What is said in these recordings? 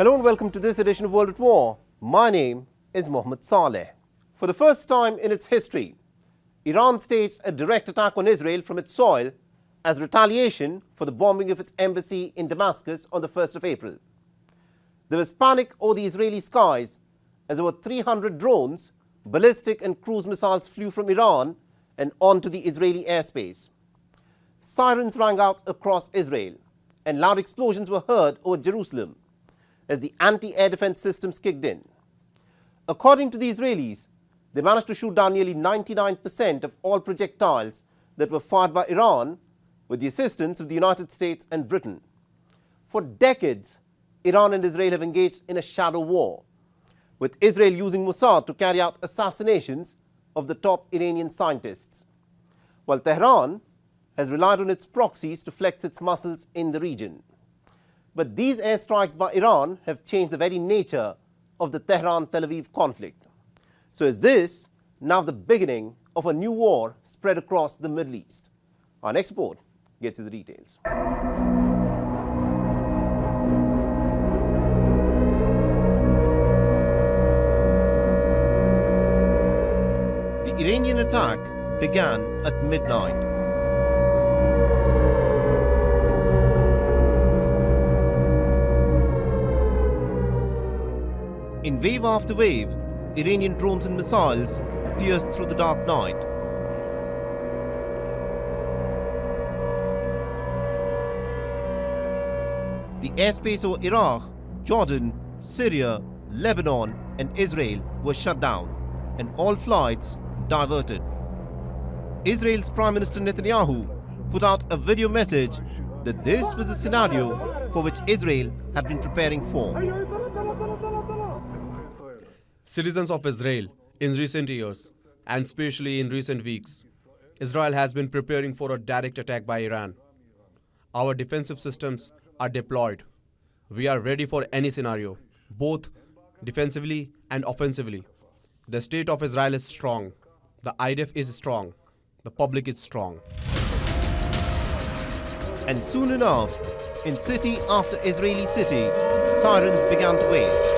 Hello and welcome to this edition of World at War. My name is Mohammed Saleh. For the first time in its history, Iran staged a direct attack on Israel from its soil as retaliation for the bombing of its embassy in Damascus on the 1st of April. There was panic over the Israeli skies as over 300 drones, ballistic and cruise missiles flew from Iran and onto the Israeli airspace. Sirens rang out across Israel and loud explosions were heard over Jerusalem as the anti-air defense systems kicked in. According to the Israelis, they managed to shoot down nearly 99% of all projectiles that were fired by Iran with the assistance of the United States and Britain. For decades, Iran and Israel have engaged in a shadow war, with Israel using Mossad to carry out assassinations of the top Iranian scientists, while Tehran has relied on its proxies to flex its muscles in the region. But these airstrikes by Iran have changed the very nature of the Tehran-Tel Aviv conflict. So is this now the beginning of a new war spread across the Middle East? Our next report gets you the details. The Iranian attack began at midnight. In wave after wave, Iranian drones and missiles pierced through the dark night. The airspace over Iraq, Jordan, Syria, Lebanon and Israel were shut down and all flights diverted. Israel's Prime Minister Netanyahu put out a video message that this was a scenario for which Israel had been preparing for. Citizens of Israel, in recent years, and especially in recent weeks, Israel has been preparing for a direct attack by Iran. Our defensive systems are deployed. We are ready for any scenario, both defensively and offensively. The state of Israel is strong. The IDF is strong. The public is strong. And soon enough, in city after Israeli city, sirens began to wail.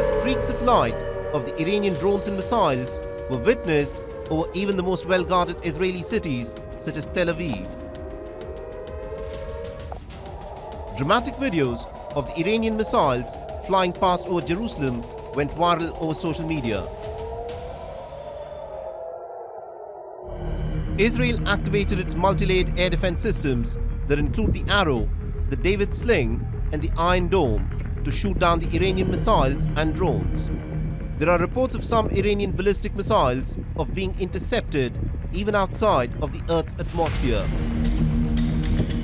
Streaks of light of the Iranian drones and missiles were witnessed over even the most well-guarded Israeli cities such as Tel Aviv. Dramatic videos of the Iranian missiles flying past over Jerusalem went viral over social media. Israel activated its multi-layered air defense systems that include the Arrow, the David Sling and the Iron Dome to shoot down the Iranian missiles and drones. There are reports of some Iranian ballistic missiles of being intercepted even outside of the Earth's atmosphere.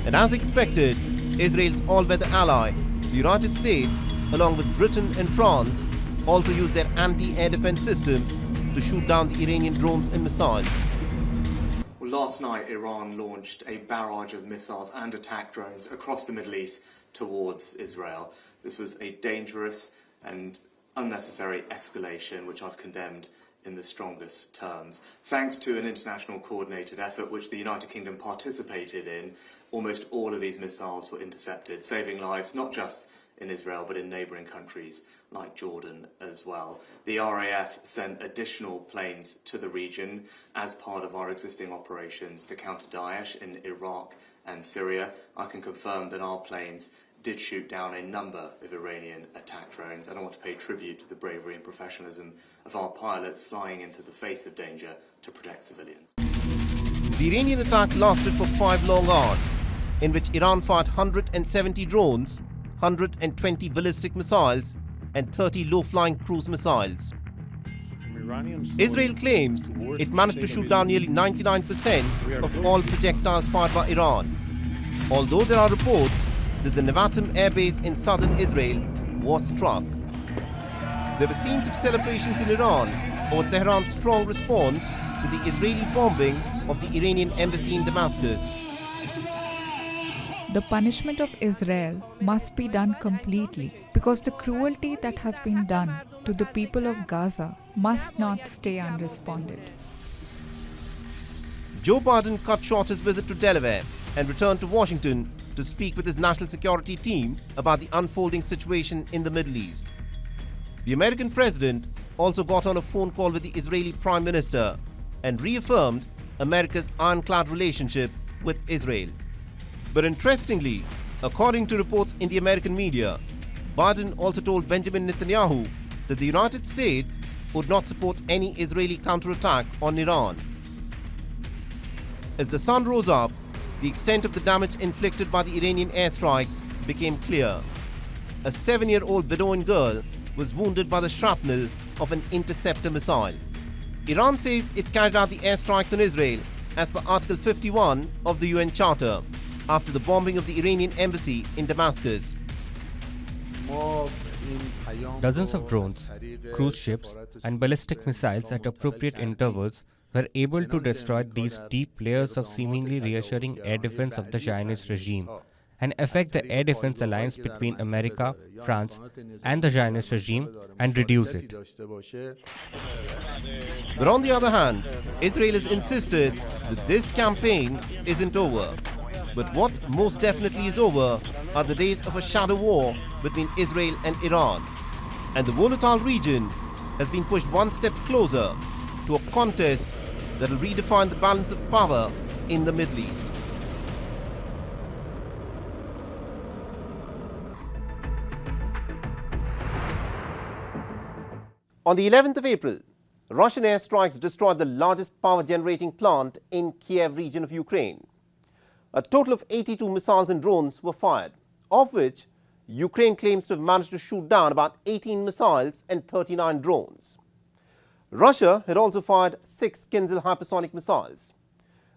And as expected, Israel's all-weather ally, the United States, along with Britain and France, also used their anti-air defense systems to shoot down the Iranian drones and missiles. Last night, Iran launched a barrage of missiles and attack drones across the Middle East towards Israel. This was a dangerous and unnecessary escalation, which I've condemned in the strongest terms. Thanks to an international coordinated effort which the United Kingdom participated in, almost all of these missiles were intercepted, saving lives not just in Israel but in neighbouring countries like Jordan as well. The RAF sent additional planes to the region as part of our existing operations to counter Daesh in Iraq and Syria. I can confirm that our planes did shoot down a number of Iranian attack drones, and I want to pay tribute to the bravery and professionalism of our pilots flying into the face of danger to protect civilians. The Iranian attack lasted for 5 long hours, in which Iran fired 170 drones, 120 ballistic missiles and 30 low-flying cruise missiles. Israel claims it managed to shoot down nearly 99% of all projectiles fired by Iran, although there are reports that the Nevatim air base in southern Israel was struck. There were scenes of celebrations in Iran over Tehran's strong response to the Israeli bombing of the Iranian embassy in Damascus. The punishment of Israel must be done completely because the cruelty that has been done to the people of Gaza must not stay unresponded. Joe Biden cut short his visit to Delaware and returned to Washington to speak with his national security team about the unfolding situation in the Middle East. The American president also got on a phone call with the Israeli Prime Minister and reaffirmed America's ironclad relationship with Israel. But interestingly, according to reports in the American media, Biden also told Benjamin Netanyahu that the United States would not support any Israeli counterattack on Iran. As the sun rose up, the extent of the damage inflicted by the Iranian airstrikes became clear. A 7-year-old Bedouin girl was wounded by the shrapnel of an interceptor missile. Iran says it carried out the airstrikes on Israel as per Article 51 of the UN Charter after the bombing of the Iranian embassy in Damascus. Dozens of drones, cruise ships, and ballistic missiles at appropriate intervals were able to destroy these deep layers of seemingly reassuring air defense of the Zionist regime and affect the air defense alliance between America, France, and the Zionist regime and reduce it. But on the other hand, Israel has insisted that this campaign isn't over. But what most definitely is over are the days of a shadow war between Israel and Iran. And the volatile region has been pushed one step closer to a contest that will redefine the balance of power in the Middle East. On the 11th of April, Russian airstrikes destroyed the largest power generating plant in Kiev region of Ukraine. A total of 82 missiles and drones were fired, of which Ukraine claims to have managed to shoot down about 18 missiles and 39 drones. Russia had also fired 6 Kinzhal hypersonic missiles.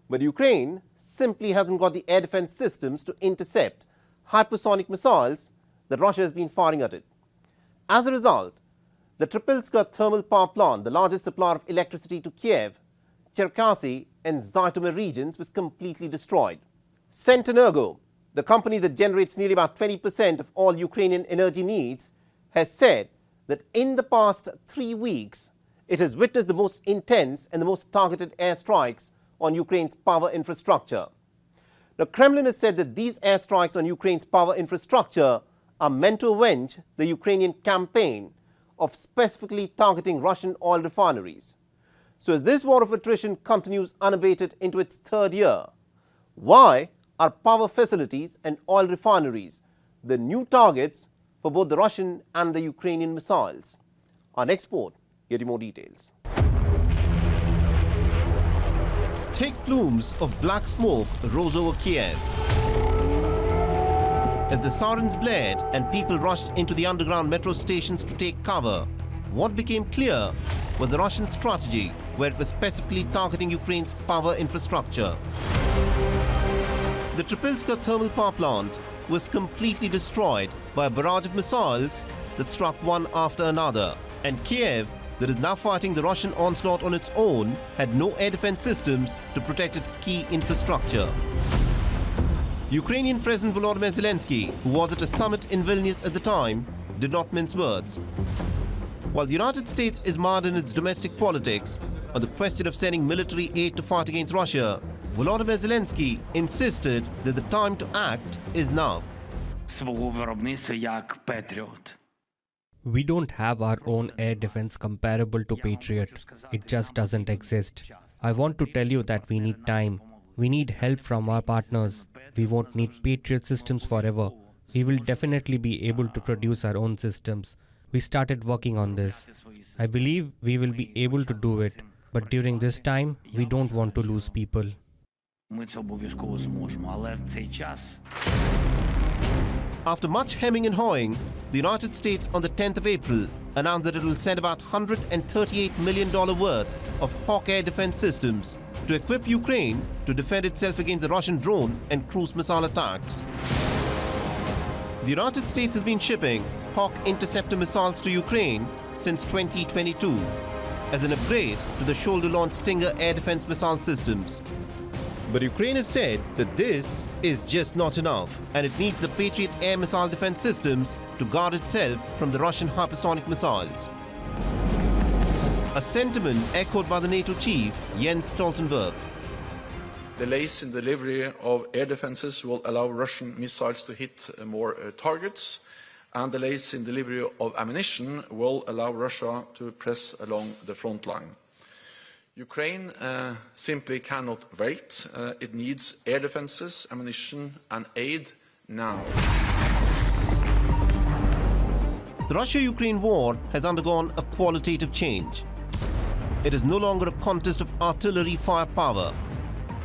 But Ukraine simply hasn't got the air defense systems to intercept hypersonic missiles that Russia has been firing at it. As a result, the Tripilska thermal power plant, the largest supplier of electricity to Kiev, Cherkasy and Zhytomyr regions, was completely destroyed. Centenergo, the company that generates nearly about 20% of all Ukrainian energy needs, has said that in the past 3 weeks, it has witnessed the most intense and the most targeted airstrikes on Ukraine's power infrastructure. The Kremlin has said that these airstrikes on Ukraine's power infrastructure are meant to avenge the Ukrainian campaign of specifically targeting Russian oil refineries. So as this war of attrition continues unabated into its 3rd year, why are power facilities and oil refineries the new targets for both the Russian and the Ukrainian missiles? Our next report gives you more details. Thick plumes of black smoke rose over Kiev. As the sirens blared and people rushed into the underground metro stations to take cover, what became clear was the Russian strategy, where it was specifically targeting Ukraine's power infrastructure. The Tripilska thermal power plant was completely destroyed by a barrage of missiles that struck one after another, and Kiev, that is now fighting the Russian onslaught on its own, had no air defense systems to protect its key infrastructure. Ukrainian President Volodymyr Zelensky, who was at a summit in Vilnius at the time, did not mince words. While the United States is mired in its domestic politics on the question of sending military aid to fight against Russia, Volodymyr Zelensky insisted that the time to act is now. Свого виробництва як Patriot. We don't have our own air defense comparable to Patriot. It just doesn't exist. I want to tell you that we need time. We need help from our partners. We won't need Patriot systems forever. We will definitely be able to produce our own systems. We started working on this. I believe we will be able to do it. But during this time, we don't want to lose people. Ми це обов'язково зможемо, але в цей час After much hemming and hawing, the United States on the 10th of April announced that it will send about $138 million worth of Hawk air defense systems to equip Ukraine to defend itself against the Russian drone and cruise missile attacks. The United States has been shipping Hawk interceptor missiles to Ukraine since 2022 as an upgrade to the shoulder-launched Stinger air defense missile systems. But Ukraine has said that this is just not enough, and it needs the Patriot air missile defense systems to guard itself from the Russian hypersonic missiles. A sentiment echoed by the NATO chief Jens Stoltenberg. Delays in delivery of air defenses will allow Russian missiles to hit more targets, and delays in delivery of ammunition will allow Russia to press along the front line. Ukraine simply cannot wait. It needs air defenses, ammunition and aid now. The Russia-Ukraine war has undergone a qualitative change. It is no longer a contest of artillery firepower.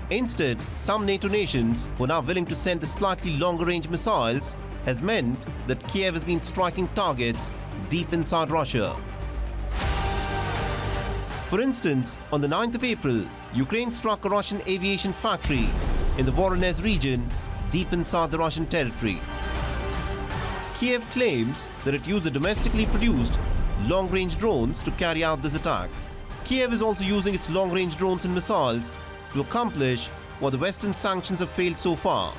Instead, some NATO nations who are now willing to send the slightly longer-range missiles has meant that Kiev has been striking targets deep inside Russia. For instance, on the 9th of April, Ukraine struck a Russian aviation factory in the Voronezh region deep inside the Russian territory. Kiev claims that it used the domestically produced long-range drones to carry out this attack. Kiev is also using its long-range drones and missiles to accomplish what the Western sanctions have failed so far.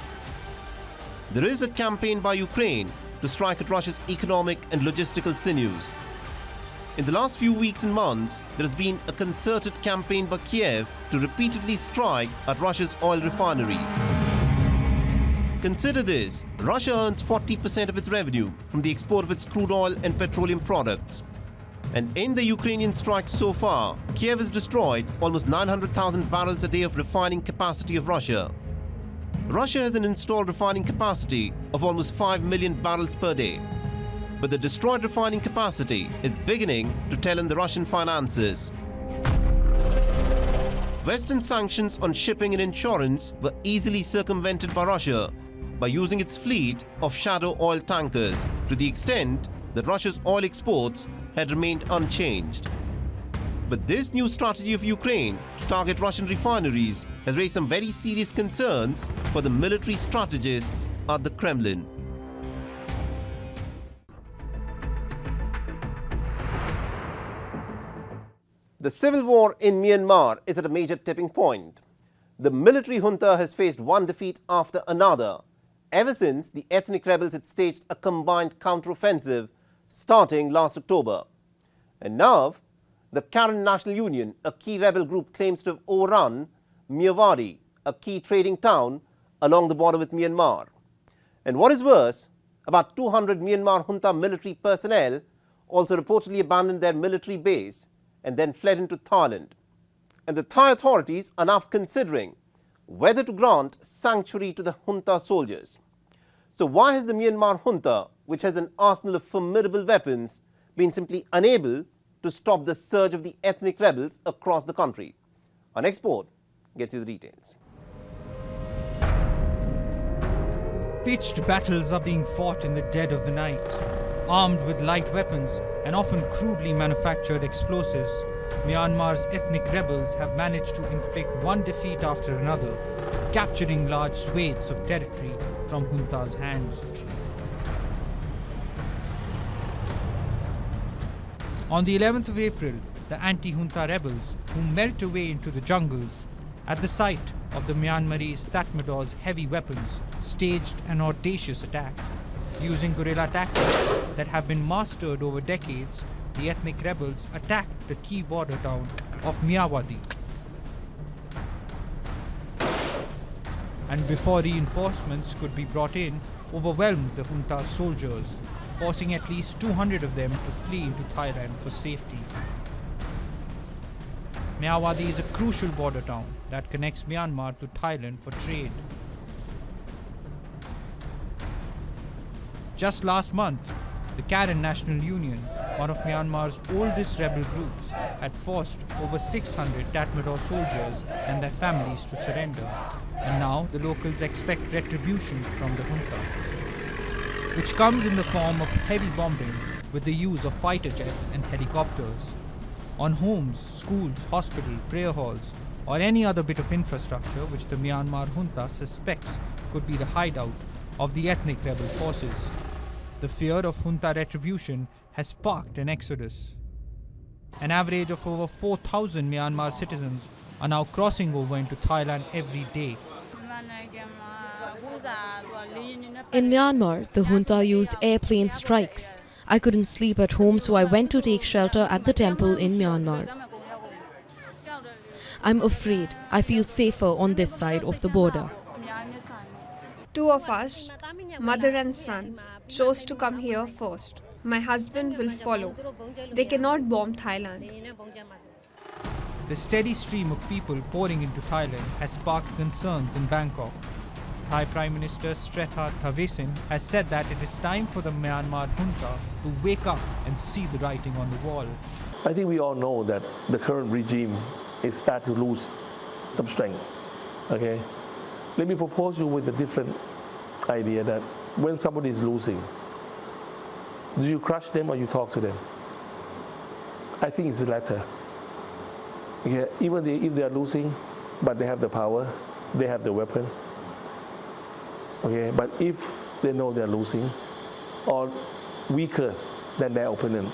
There is a campaign by Ukraine to strike at Russia's economic and logistical sinews. In the last few weeks and months, there has been a concerted campaign by Kiev to repeatedly strike at Russia's oil refineries. Consider this: Russia earns 40% of its revenue from the export of its crude oil and petroleum products. And in the Ukrainian strikes so far, Kiev has destroyed almost 900,000 barrels a day of refining capacity of Russia. Russia has an installed refining capacity of almost 5 million barrels per day. But the destroyed refining capacity is beginning to tell in the Russian finances. Western sanctions on shipping and insurance were easily circumvented by Russia by using its fleet of shadow oil tankers to the extent that Russia's oil exports had remained unchanged. But this new strategy of Ukraine to target Russian refineries has raised some very serious concerns for the military strategists at the Kremlin. The civil war in Myanmar is at a major tipping point. The military junta has faced one defeat after another ever since the ethnic rebels had staged a combined counteroffensive starting last October. And now, the Karen National Union, a key rebel group, claims to have overrun Myawaddy, a key trading town along the border with Myanmar. And what is worse, about 200 Myanmar junta military personnel also reportedly abandoned their military base and then fled into Thailand. And the Thai authorities are now considering whether to grant sanctuary to the junta soldiers. So why has the Myanmar junta, which has an arsenal of formidable weapons, been simply unable to stop the surge of the ethnic rebels across the country? Our next report gets you the details. Pitched battles are being fought in the dead of the night. Armed with light weapons and often crudely manufactured explosives, Myanmar's ethnic rebels have managed to inflict one defeat after another, capturing large swathes of territory from junta's hands. On the 11th of April, the anti-junta rebels, who melt away into the jungles, at the sight of the Myanmarese Tatmadaws' heavy weapons, staged an audacious attack. Using guerrilla tactics that have been mastered over decades, the ethnic rebels attacked the key border town of Myawaddy. And before reinforcements could be brought in, overwhelmed the junta's soldiers, forcing at least 200 of them to flee into Thailand for safety. Myawaddy is a crucial border town that connects Myanmar to Thailand for trade. Just last month, the Karen National Union, one of Myanmar's oldest rebel groups, had forced over 600 Tatmadaw soldiers and their families to surrender. And now the locals expect retribution from the junta, which comes in the form of heavy bombing with the use of fighter jets and helicopters on homes, schools, hospitals, prayer halls, or any other bit of infrastructure which the Myanmar junta suspects could be the hideout of the ethnic rebel forces. The fear of junta retribution has sparked an exodus. An average of over 4,000 Myanmar citizens are now crossing over into Thailand every day. In Myanmar, the junta used airplane strikes. I couldn't sleep at home, so I went to take shelter at the temple in Myanmar. I'm afraid. I feel safer on this side of the border. Two of us, mother and son, chose to come here first. My husband will follow. They cannot bomb Thailand. The steady stream of people pouring into Thailand has sparked concerns in Bangkok. Thai Prime Minister Srettha Thavisin has said that it is time for the Myanmar junta to wake up and see the writing on the wall. I think we all know that the current regime is starting to lose some strength. Okay, let me propose you with a different idea that when somebody is losing, do you crush them or you talk to them? I think it's the latter. Okay, even if they are losing, but they have the power, they have the weapon. Okay, but if they know they're losing or weaker than their opponent,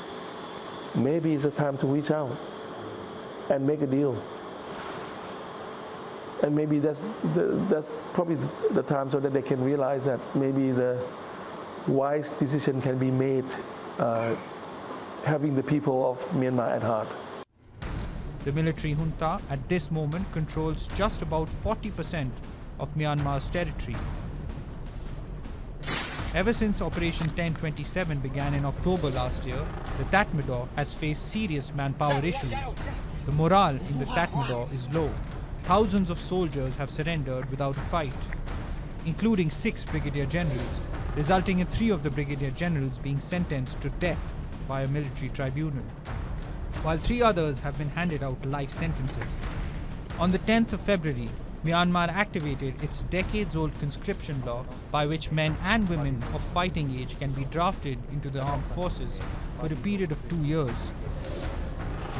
maybe it's a time to reach out and make a deal. And maybe that's probably the time so that they can realize that maybe the wise decision can be made, having the people of Myanmar at heart. The military junta at this moment controls just about 40% of Myanmar's territory. Ever since Operation 1027 began in October last year, the Tatmadaw has faced serious manpower issues. The morale in the Tatmadaw is low. Thousands of soldiers have surrendered without a fight, including 6 brigadier generals, resulting in 3 of the brigadier generals being sentenced to death by a military tribunal, while 3 others have been handed out life sentences. On the 10th of February, Myanmar activated its decades-old conscription law by which men and women of fighting age can be drafted into the armed forces for a period of 2 years,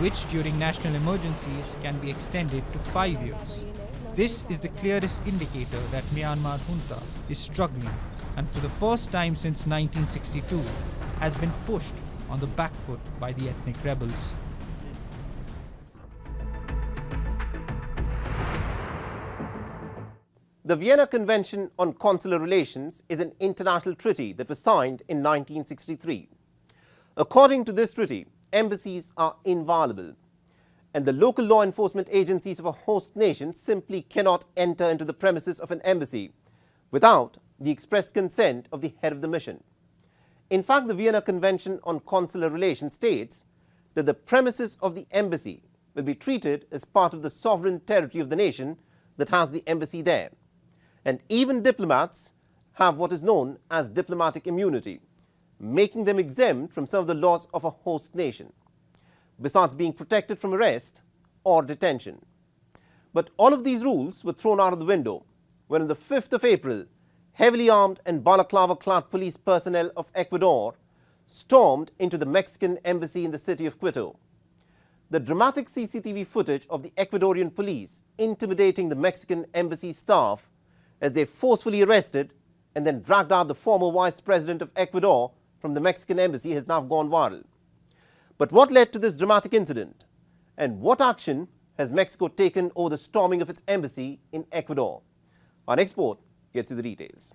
which during national emergencies can be extended to 5 years. This is the clearest indicator that Myanmar junta is struggling and for the first time since 1962 has been pushed on the back foot by the ethnic rebels. The Vienna Convention on Consular Relations is an international treaty that was signed in 1963. According to this treaty, embassies are inviolable, and the local law enforcement agencies of a host nation simply cannot enter into the premises of an embassy without the express consent of the head of the mission. In fact, the Vienna Convention on Consular Relations states that the premises of the embassy will be treated as part of the sovereign territory of the nation that has the embassy there. And even diplomats have what is known as diplomatic immunity, making them exempt from some of the laws of a host nation, besides being protected from arrest or detention. But all of these rules were thrown out of the window when on the 5th of April, heavily armed and balaclava-clad police personnel of Ecuador stormed into the Mexican embassy in the city of Quito. The dramatic CCTV footage of the Ecuadorian police intimidating the Mexican embassy staff as they forcefully arrested and then dragged out the former vice president of Ecuador from the Mexican embassy has now gone viral. But what led to this dramatic incident? And what action has Mexico taken over the storming of its embassy in Ecuador? Our next report gets you the details.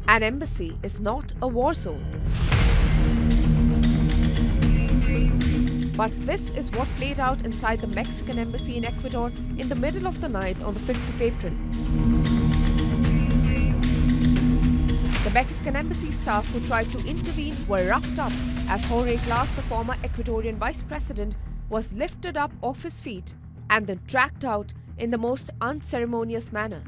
An embassy is not a war zone. But this is what played out inside the Mexican embassy in Ecuador in the middle of the night on the 5th of April. The Mexican embassy staff who tried to intervene were roughed up as Jorge Glass, the former Ecuadorian vice president, was lifted up off his feet and then dragged out in the most unceremonious manner.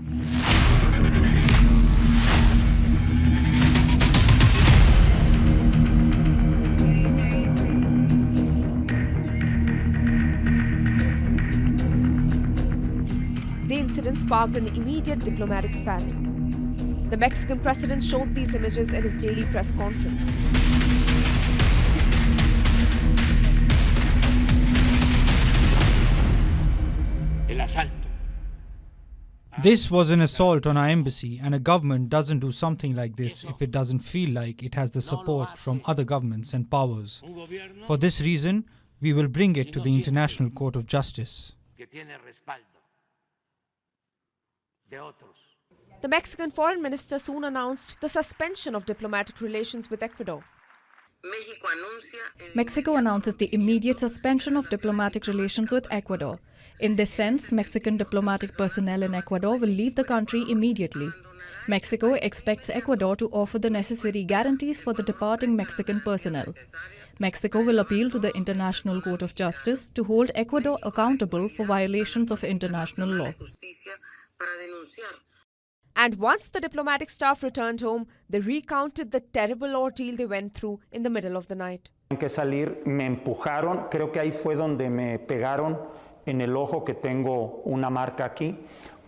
The incident sparked an immediate diplomatic spat. The Mexican president showed these images in his daily press conference. This was an assault on our embassy, and a government doesn't do something like this if it doesn't feel like it has the support from other governments and powers. For this reason, we will bring it to the International Court of Justice. The Mexican foreign minister soon announced the suspension of diplomatic relations with Ecuador. Mexico announces the immediate suspension of diplomatic relations with Ecuador. In this sense, Mexican diplomatic personnel in Ecuador will leave the country immediately. Mexico expects Ecuador to offer the necessary guarantees for the departing Mexican personnel. Mexico will appeal to the International Court of Justice to hold Ecuador accountable for violations of international law. And once the diplomatic staff returned home, they recounted the terrible ordeal they went through in the middle of the night. Que salir, me empujaron, creo que ahí fue donde me pegaron en el ojo que tengo una marca aquí,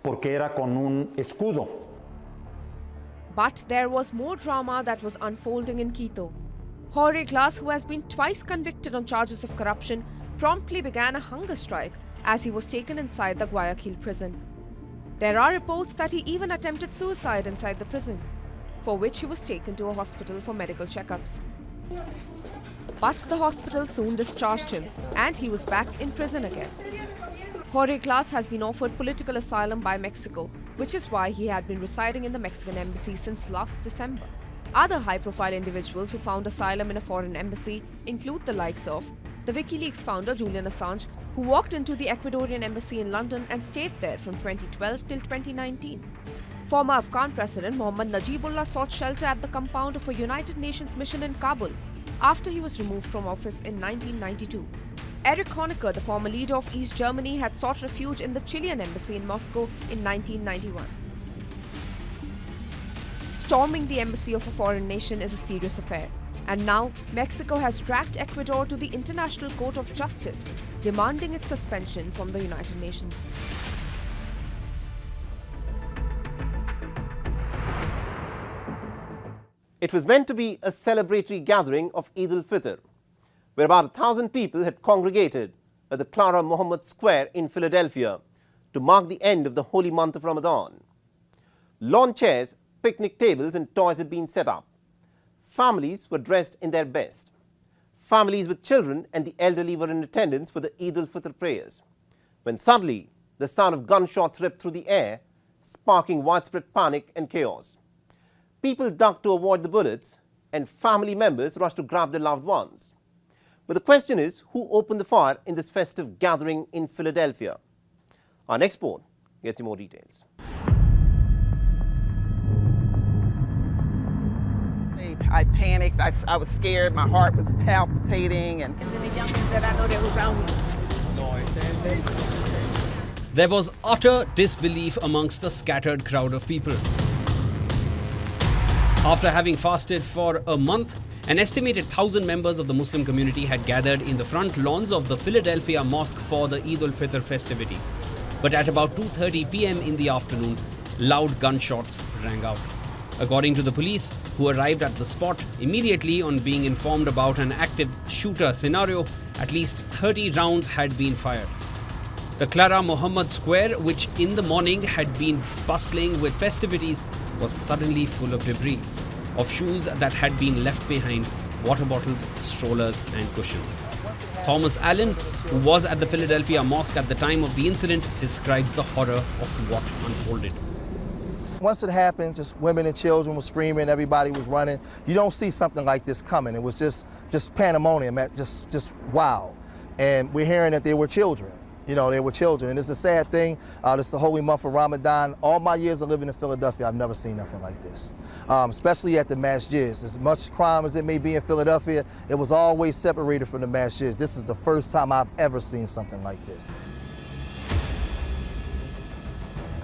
porque era con un escudo. But there was more drama that was unfolding in Quito. Jorge Glass, who has been twice convicted on charges of corruption, promptly began a hunger strike as he was taken inside the Guayaquil prison. There are reports that he even attempted suicide inside the prison, for which he was taken to a hospital for medical checkups. But the hospital soon discharged him, and he was back in prison again. Jorge Glass has been offered political asylum by Mexico, which is why he had been residing in the Mexican embassy since last December. Other high-profile individuals who found asylum in a foreign embassy include the likes of the WikiLeaks founder Julian Assange, who walked into the Ecuadorian embassy in London and stayed there from 2012 till 2019. Former Afghan President Mohammad Najibullah sought shelter at the compound of a United Nations mission in Kabul after he was removed from office in 1992. Erich Honecker, the former leader of East Germany, had sought refuge in the Chilean embassy in Moscow in 1991. Storming the embassy of a foreign nation is a serious affair. And now, Mexico has dragged Ecuador to the International Court of Justice, demanding its suspension from the United Nations. It was meant to be a celebratory gathering of Eid al-Fitr, where about 1,000 people had congregated at the Clara Muhammad Square in Philadelphia to mark the end of the holy month of Ramadan. Lawn chairs, picnic tables and toys had been set up. Families were dressed in their best. Families with children and the elderly were in attendance for the Eid al-Fitr prayers, when suddenly the sound of gunshots ripped through the air, sparking widespread panic and chaos. People ducked to avoid the bullets, and family members rushed to grab their loved ones. But the question is, who opened the fire in this festive gathering in Philadelphia? Our next report gets you more details. I panicked, I was scared, my heart was palpitating. And the youngsters that I know that was out. There was utter disbelief amongst the scattered crowd of people. After having fasted for a month, an estimated 1,000 members of the Muslim community had gathered in the front lawns of the Philadelphia Mosque for the Eid al-Fitr festivities. But at about 2:30 p.m. in the afternoon, loud gunshots rang out. According to the police, who arrived at the spot immediately on being informed about an active shooter scenario, at least 30 rounds had been fired. The Clara Muhammad Square, which in the morning had been bustling with festivities, was suddenly full of debris, of shoes that had been left behind, water bottles, strollers and cushions. Thomas Allen, who was at the Philadelphia Mosque at the time of the incident, describes the horror of what unfolded. Once it happened, just women and children were screaming, everybody was running. You don't see something like this coming. It was just pandemonium, just wow. And we're hearing that they were children. You know, they were children. And it's a sad thing. This is the holy month of Ramadan. All my years of living in Philadelphia, I've never seen nothing like this. Especially at the masjids. As much crime as it may be in Philadelphia, it was always separated from the masjids. This is the first time I've ever seen something like this.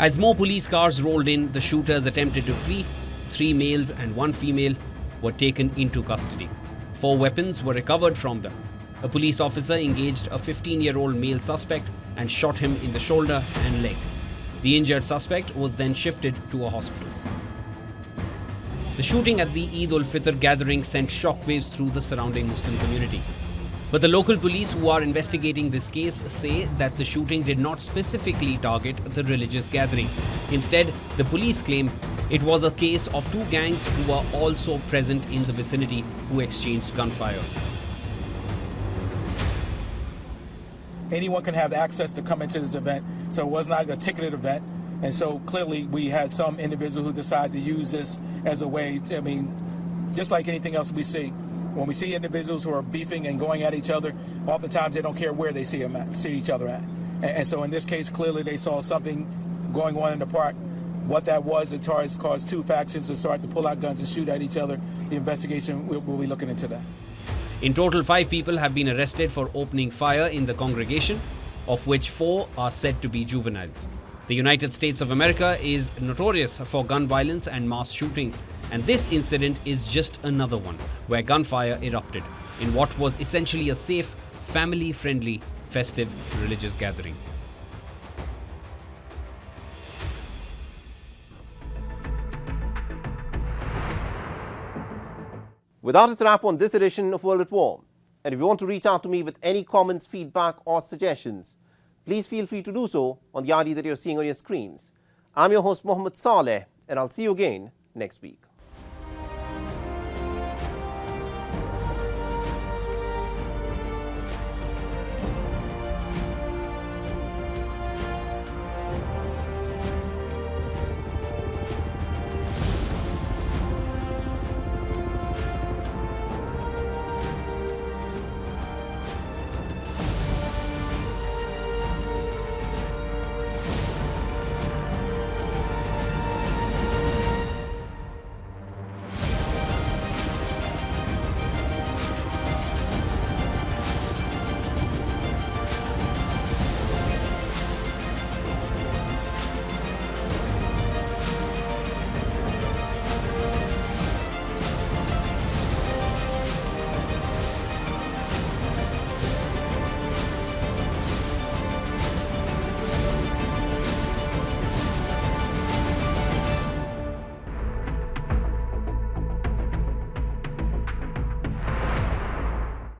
As more police cars rolled in, the shooters attempted to flee. 3 males and 1 female were taken into custody. 4 weapons were recovered from them. A police officer engaged a 15-year-old male suspect and shot him in the shoulder and leg. The injured suspect was then shifted to a hospital. The shooting at the Eid al-Fitr gathering sent shockwaves through the surrounding Muslim community. But the local police who are investigating this case say that the shooting did not specifically target the religious gathering. Instead, the police claim it was a case of 2 gangs who were also present in the vicinity who exchanged gunfire. Anyone can have access to come into this event, so it was not a ticketed event. And so clearly we had some individual who decided to use this as a way to, just like anything else we see. When we see individuals who are beefing and going at each other, oftentimes they don't care where they see each other at. And so in this case, clearly they saw something going on in the park. What that was, it caused two factions to start to pull out guns and shoot at each other. The investigation will be looking into that. In total, 5 people have been arrested for opening fire in the congregation, of which 4 are said to be juveniles. The United States of America is notorious for gun violence and mass shootings, and this incident is just another one where gunfire erupted in what was essentially a safe, family-friendly, festive religious gathering. With that, it's a wrap on this edition of World at War. And if you want to reach out to me with any comments, feedback or suggestions, please feel free to do so on the ID that you're seeing on your screens. I'm your host, Mohammed Saleh, and I'll see you again next week.